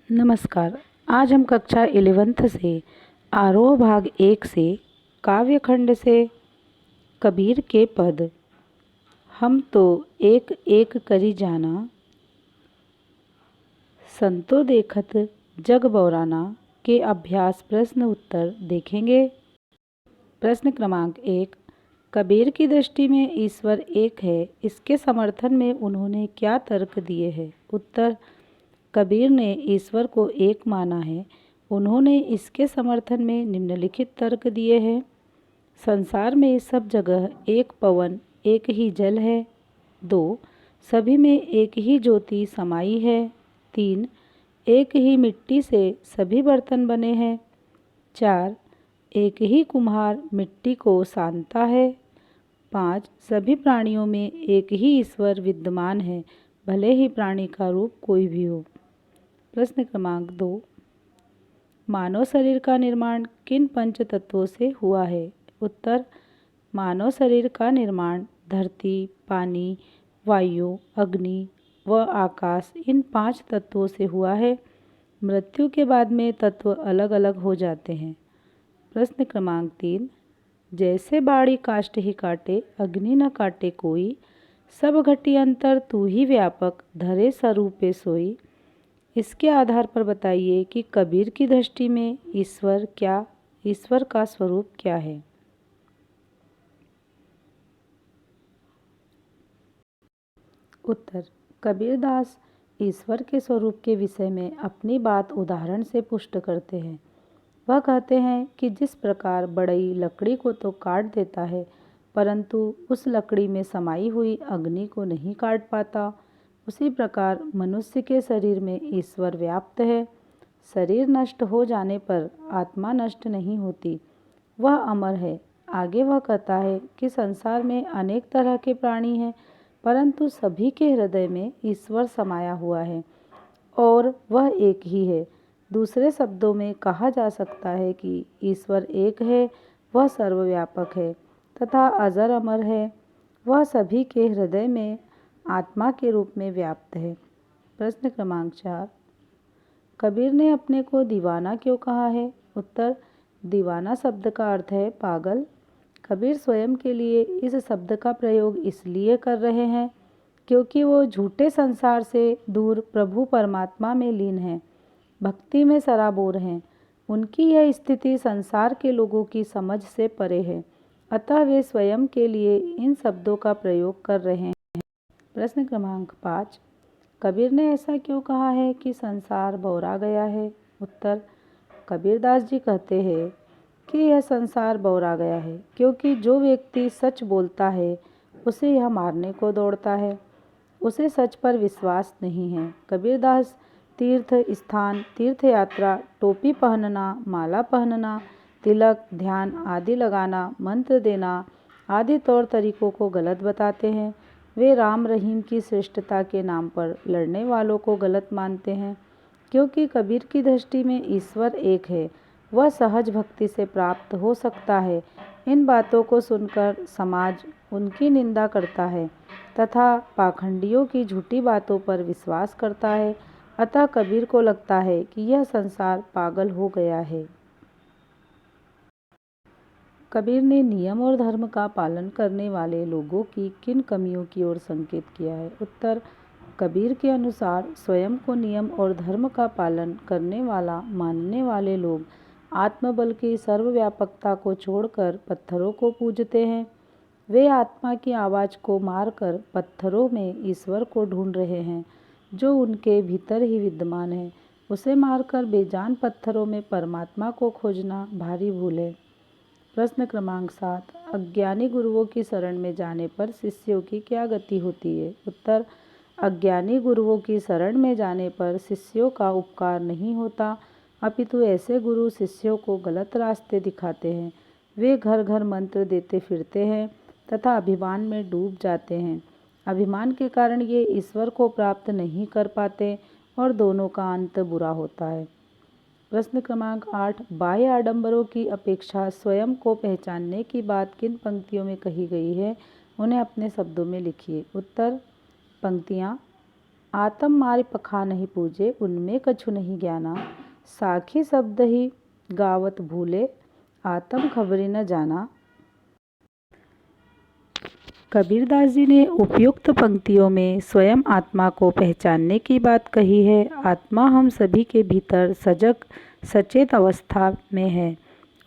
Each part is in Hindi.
नमस्कार। आज हम कक्षा 11th से आरोह भाग 1 से काव्यखंड से कबीर के पद हम तो एक एक करी जाना, संतो देखत जग बौराना के अभ्यास प्रश्न उत्तर देखेंगे। प्रश्न क्रमांक 1, कबीर की दृष्टि में ईश्वर एक है, इसके समर्थन में उन्होंने क्या तर्क दिए हैं? उत्तर, कबीर ने ईश्वर को एक माना है। उन्होंने इसके समर्थन में निम्नलिखित तर्क दिए हैं। संसार में सब जगह एक पवन एक ही जल है। 2, सभी में एक ही ज्योति समाई है। 3, एक ही मिट्टी से सभी बर्तन बने हैं। 4, एक ही कुम्हार मिट्टी को सानता है। 5, सभी प्राणियों में एक ही ईश्वर विद्यमान है, भले ही प्राणी का रूप कोई भी हो। प्रश्न क्रमांक 2, मानव शरीर का निर्माण किन पंच तत्वों से हुआ है? उत्तर, मानव शरीर का निर्माण धरती, पानी, वायु, अग्नि व आकाश इन 5 तत्वों से हुआ है। मृत्यु के बाद में तत्व अलग अलग हो जाते हैं। प्रश्न क्रमांक 3, जैसे बाड़ी काष्ठ ही काटे अग्नि न काटे कोई, सब घटी अंतर तू ही व्यापक धरे स्वरूपे सोई। इसके आधार पर बताइए कि कबीर की दृष्टि में ईश्वर का स्वरूप क्या है? उत्तर, कबीरदास ईश्वर के स्वरूप के विषय में अपनी बात उदाहरण से पुष्ट करते हैं। वह कहते हैं कि जिस प्रकार बढ़ई लकड़ी को तो काट देता है, परंतु उस लकड़ी में समाई हुई अग्नि को नहीं काट पाता, उसी प्रकार मनुष्य के शरीर में ईश्वर व्याप्त है। शरीर नष्ट हो जाने पर आत्मा नष्ट नहीं होती, वह अमर है। आगे वह कहता है कि संसार में अनेक तरह के प्राणी हैं, परंतु सभी के हृदय में ईश्वर समाया हुआ है और वह एक ही है। दूसरे शब्दों में कहा जा सकता है कि ईश्वर एक है, वह सर्वव्यापक है तथा अजर अमर है। वह सभी के हृदय में आत्मा के रूप में व्याप्त है। प्रश्न क्रमांक 4, कबीर ने अपने को दीवाना क्यों कहा है? उत्तर, दीवाना शब्द का अर्थ है पागल। कबीर स्वयं के लिए इस शब्द का प्रयोग इसलिए कर रहे हैं क्योंकि वो झूठे संसार से दूर प्रभु परमात्मा में लीन हैं, भक्ति में सराबोर हैं। उनकी यह स्थिति संसार के लोगों की समझ से परे है, अतः वे स्वयं के लिए इन शब्दों का प्रयोग कर रहे हैं। प्रश्न क्रमांक 5, कबीर ने ऐसा क्यों कहा है कि संसार बौरा गया है? उत्तर, कबीरदास जी कहते हैं कि यह संसार बौरा गया है क्योंकि जो व्यक्ति सच बोलता है उसे यह मारने को दौड़ता है, उसे सच पर विश्वास नहीं है। कबीरदास तीर्थ स्थान, तीर्थ यात्रा, टोपी पहनना, माला पहनना, तिलक, ध्यान आदि लगाना, मंत्र देना आदि तौर तरीकों को गलत बताते हैं। वे राम रहीम की श्रेष्ठता के नाम पर लड़ने वालों को गलत मानते हैं। क्योंकि कबीर की दृष्टि में ईश्वर एक है, वह सहज भक्ति से प्राप्त हो सकता है। इन बातों को सुनकर समाज उनकी निंदा करता है तथा पाखंडियों की झूठी बातों पर विश्वास करता है, अतः कबीर को लगता है कि यह संसार पागल हो गया है। कबीर ने नियम और धर्म का पालन करने वाले लोगों की किन कमियों की ओर संकेत किया है? उत्तर, कबीर के अनुसार स्वयं को नियम और धर्म का पालन करने वाला मानने वाले लोग आत्मबल की सर्वव्यापकता को छोड़कर पत्थरों को पूजते हैं। वे आत्मा की आवाज़ को मारकर पत्थरों में ईश्वर को ढूंढ रहे हैं, जो उनके भीतर ही विद्यमान है। उसे मारकर बेजान पत्थरों में परमात्मा को खोजना भारी भूल है। प्रश्न क्रमांक 7, अज्ञानी गुरुओं की शरण में जाने पर शिष्यों की क्या गति होती है? उत्तर, अज्ञानी गुरुओं की शरण में जाने पर शिष्यों का उपकार नहीं होता, अपितु ऐसे गुरु शिष्यों को गलत रास्ते दिखाते हैं। वे घर घर मंत्र देते फिरते हैं तथा अभिमान में डूब जाते हैं। अभिमान के कारण ये ईश्वर को प्राप्त नहीं कर पाते और दोनों का अंत बुरा होता है। प्रश्न क्रमांक 8, बाह्य आडंबरों की अपेक्षा स्वयं को पहचानने की बात किन पंक्तियों में कही गई है? उन्हें अपने शब्दों में लिखिए। उत्तर, पंक्तियाँ, आत्म मारि पखा नहीं पूजे, उनमें कछु नहीं ज्ञाना। साखी शब्द ही गावत भूले, आत्म खबरी न जाना। कबीरदास जी ने उपयुक्त पंक्तियों में स्वयं आत्मा को पहचानने की बात कही है। आत्मा हम सभी के भीतर सजग सचेत अवस्था में है।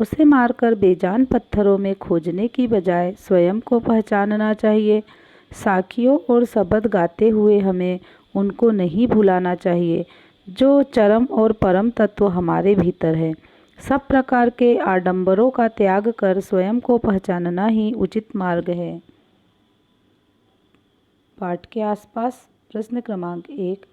उसे मारकर बेजान पत्थरों में खोजने की बजाय स्वयं को पहचानना चाहिए। साखियों और शब्द गाते हुए हमें उनको नहीं भुलाना चाहिए जो चरम और परम तत्व हमारे भीतर है। सब प्रकार के आडंबरों का त्याग कर स्वयं को पहचानना ही उचित मार्ग है। पाठ के आसपास प्रश्न क्रमांक 1।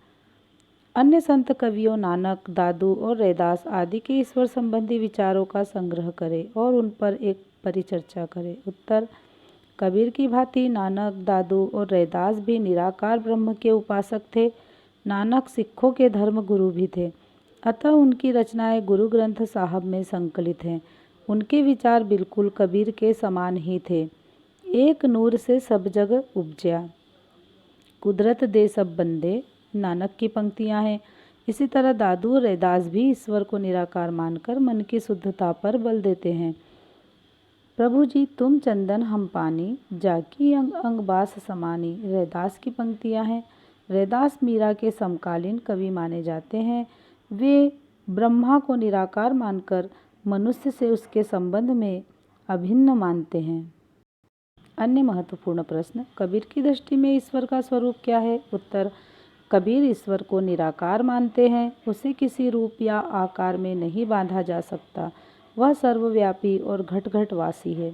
अन्य संत कवियों नानक, दादू और रैदास आदि के ईश्वर संबंधी विचारों का संग्रह करें और उन पर एक परिचर्चा करें। उत्तर, कबीर की भांति नानक, दादू और रैदास भी निराकार ब्रह्म के उपासक थे। नानक सिखों के धर्म गुरु भी थे, अतः उनकी रचनाएं गुरु ग्रंथ साहब में संकलित हैं। उनके विचार बिल्कुल कबीर के समान ही थे। एक नूर से सब जग उपजया, कुदरत दे सब बंदे, नानक की पंक्तियां हैं। इसी तरह दादू और रैदास भी ईश्वर को निराकार मानकर मन की शुद्धता पर बल देते हैं। प्रभु जी तुम चंदन हम पानी, जाकी अंग अंग बास समानी, रैदास की पंक्तियां हैं। रैदास मीरा के समकालीन कवि माने जाते हैं। वे ब्रह्मा को निराकार मानकर मनुष्य से उसके संबंध में अभिन्न मानते हैं। अन्य महत्वपूर्ण प्रश्न, कबीर की दृष्टि में ईश्वर का स्वरूप क्या है? उत्तर, कबीर ईश्वर को निराकार मानते हैं। उसे किसी रूप या आकार में नहीं बांधा जा सकता। वह सर्वव्यापी और घट घट वासी है।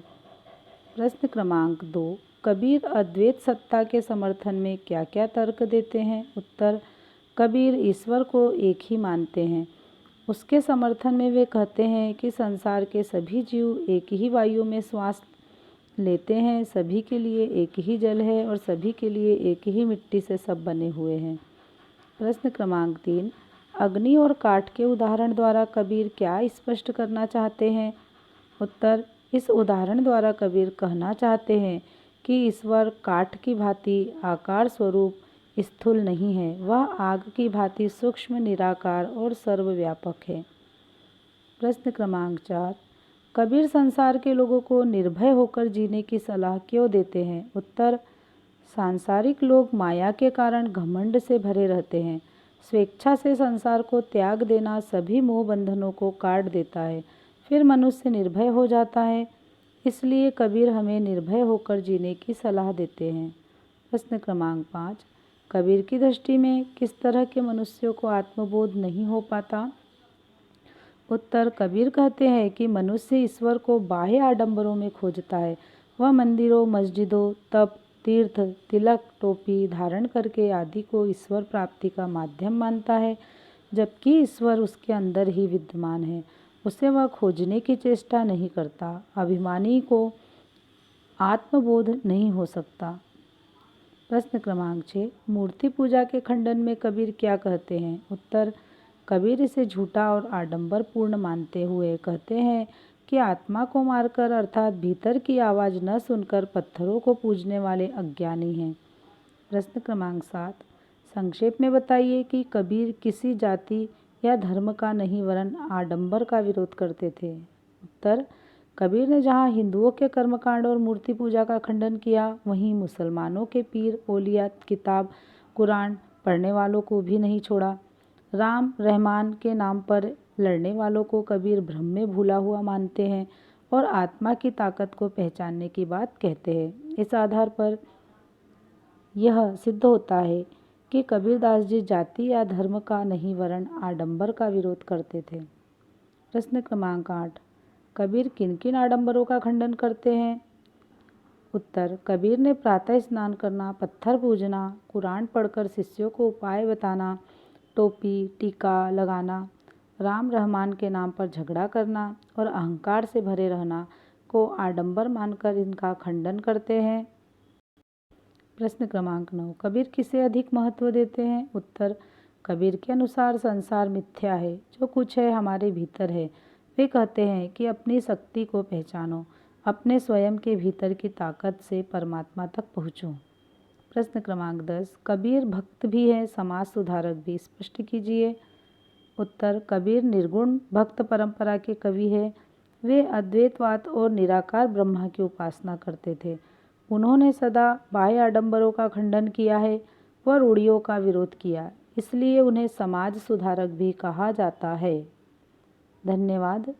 प्रश्न क्रमांक 2। कबीर अद्वैत सत्ता के समर्थन में क्या क्या तर्क देते हैं? उत्तर, कबीर ईश्वर को एक ही मानते हैं। उसके समर्थन में वे कहते हैं कि संसार के सभी जीव एक ही वायु में श्वास लेते हैं, सभी के लिए एक ही जल है और सभी के लिए एक ही मिट्टी से सब बने हुए हैं। प्रश्न क्रमांक 3। अग्नि और काठ के उदाहरण द्वारा कबीर क्या स्पष्ट करना चाहते हैं? उत्तर, इस उदाहरण द्वारा कबीर कहना चाहते हैं कि ईश्वर काठ की भांति आकार स्वरूप स्थूल नहीं है। वह आग की भांति सूक्ष्म, निराकार और सर्वव्यापक है। प्रश्न क्रमांक 4। कबीर संसार के लोगों को निर्भय होकर जीने की सलाह क्यों देते हैं? उत्तर, सांसारिक लोग माया के कारण घमंड से भरे रहते हैं। स्वेच्छा से संसार को त्याग देना सभी मोह बंधनों को काट देता है, फिर मनुष्य निर्भय हो जाता है। इसलिए कबीर हमें निर्भय होकर जीने की सलाह देते हैं। प्रश्न क्रमांक 5। कबीर की दृष्टि में किस तरह के मनुष्यों को आत्मबोध नहीं हो पाता? उत्तर, कबीर कहते हैं कि मनुष्य ईश्वर को बाह्य आडंबरों में खोजता है। वह मंदिरों, मस्जिदों, तप, तीर्थ, तिलक, टोपी धारण करके आदि को ईश्वर प्राप्ति का माध्यम मानता है, जबकि ईश्वर उसके अंदर ही विद्यमान है। उसे वह खोजने की चेष्टा नहीं करता। अभिमानी को आत्मबोध नहीं हो सकता। प्रश्न क्रमांक 6। मूर्ति पूजा के खंडन में कबीर क्या कहते हैं? उत्तर, कबीर इसे झूठा और आडंबर पूर्ण मानते हुए कहते हैं कि आत्मा को मारकर अर्थात भीतर की आवाज़ न सुनकर पत्थरों को पूजने वाले अज्ञानी हैं। प्रश्न क्रमांक 7। संक्षेप में बताइए कि कबीर किसी जाति या धर्म का नहीं वरन आडंबर का विरोध करते थे। उत्तर, कबीर ने जहाँ हिंदुओं के कर्मकांड और मूर्ति पूजा का खंडन किया, वहीं मुसलमानों के पीर, औलिया, किताब, कुरान पढ़ने वालों को भी नहीं छोड़ा। राम रहमान के नाम पर लड़ने वालों को कबीर भ्रम में भूला हुआ मानते हैं और आत्मा की ताकत को पहचानने की बात कहते हैं। इस आधार पर यह सिद्ध होता है कि कबीरदास जी जाति या धर्म का नहीं वरन आडंबर का विरोध करते थे। प्रश्न क्रमांक 8। कबीर किन किन आडंबरों का खंडन करते हैं? उत्तर, कबीर ने प्रातः स्नान करना, पत्थर पूजना, कुरान पढ़कर शिष्यों को उपाय बताना, टोपी टीका लगाना, राम रहमान के नाम पर झगड़ा करना और अहंकार से भरे रहना को आडंबर मानकर इनका खंडन करते हैं। प्रश्न क्रमांक 9। कबीर किसे अधिक महत्व देते हैं? उत्तर, कबीर के अनुसार संसार मिथ्या है, जो कुछ है हमारे भीतर है। वे कहते हैं कि अपनी शक्ति को पहचानो, अपने स्वयं के भीतर की ताकत से परमात्मा तक पहुँचो। प्रश्न क्रमांक 10, कबीर भक्त भी है, समाज सुधारक भी, स्पष्ट कीजिए। उत्तर, कबीर निर्गुण भक्त परंपरा के कवि है। वे अद्वैतवाद और निराकार ब्रह्मा की उपासना करते थे। उन्होंने सदा बाह्य आडंबरों का खंडन किया है व रूढ़ियों का विरोध किया, इसलिए उन्हें समाज सुधारक भी कहा जाता है। धन्यवाद।